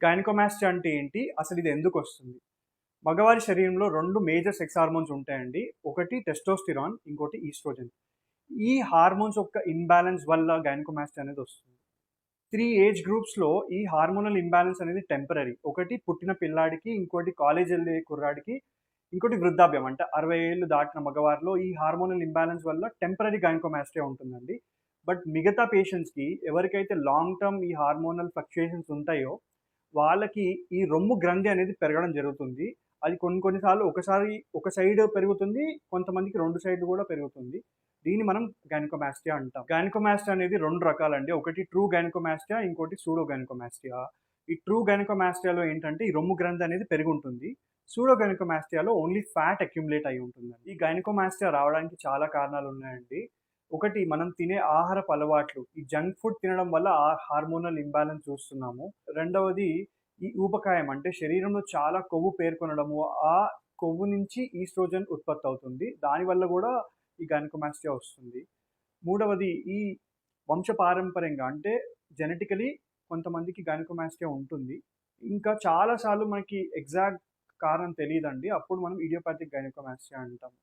Gynaecomastia అంటే ఏంటి? అసలు ఇది ఎందుకొస్తుంది? మగవారి శరీరంలో 2 మేజర్ సెక్స్ హార్మోన్స్ ఉంటాయండి. ఒకటి టెస్టోస్టిరాన్, ఇంకోటి ఈస్ట్రోజన్. ఈ హార్మోన్స్ యొక్క ఇంబాలెన్స్ వల్ల గైనకోమాస్టియా అనేది వస్తుంది. 3 ఏజ్ గ్రూప్స్‌లో ఈ హార్మోనల్ ఇంబాలెన్స్ అనేది టెంపరరీ. ఒకటి పుట్టిన పిల్లాడికి, ఇంకోటి కాలేజెళ్ళే కుర్రాడికి, ఇంకోటి వృద్ధాప్యం అంటే 60 ఏళ్ళు దాటిన మగవారిలో ఈ హార్మోనల్ ఇంబాలెన్స్ వల్ల టెంపరరీ గైనకోమాస్టియా ఉంటుందండి. బట్ మిగతా పేషెంట్స్‌కి ఎవరికైతే లాంగ్ టర్మ్ ఈ హార్మోనల్ ఫ్లక్చుయేషన్స్ ఉంటాయో, వాళ్ళకి ఈ రొమ్ము గ్రంథి అనేది పెరగడం జరుగుతుంది. అది కొన్ని సార్లు ఒక సైడ్ పెరుగుతుంది. కొంతమందికి 2 సైడ్‌లు గూడా పెరుగుతుంది. దీన్ని మనం గైనకోమాస్టియా అంటాం. గైనకోమాస్టియా అనేది 2 రకాలండి. ఒకటి ట్రూ గైనకోమాస్టియా, ఇంకోటి సూడో గైనకోమాస్టియా. ఈ ట్రూ గైనకోమాస్టియాలో ఏంటంటే, ఈ రొమ్ము గ్రంథి అనేది పెరిగుంటుంది. సూడో గైనకోమాస్టియాలో ఓన్లీ ఫ్యాట్ అక్యుములేట్ అయ్యి ఉంటుందండి. ఈ గైనకోమాస్టియా రావడానికి చాలా కారణాలున్నాయండి. ఒకటి మనం తినే ఆహారపు అలవాట్లు. ఈ జంక్ ఫుడ్ తినడం వల్ల హార్మోనల్ ఇంబాలెన్స్ చూస్తున్నాము. రెండవది ఈ ఊబకాయం అంటే శరీరంలో చాలా కొవ్వు పేర్కొనడము. ఆ కొవ్వు నుంచి ఈస్ట్రోజన్ ఉత్పత్తవుతుంది. దానివల్ల గూడా ఈ గైనకోమాస్టియా వస్తుంది. మూడవది ఈ వంశపారంపర్యంగా అంటే జెనెటికలీ కొంతమందికి గైనకోమాస్టియా ఉంటుంది. ఇంకా చాలా సార్లు మనకి ఎగ్జాక్ట్ కారణం తెలీదండి. అప్పుడు మనం ఇడియోపాథిక్ గైనకోమాస్టియా అంటాం.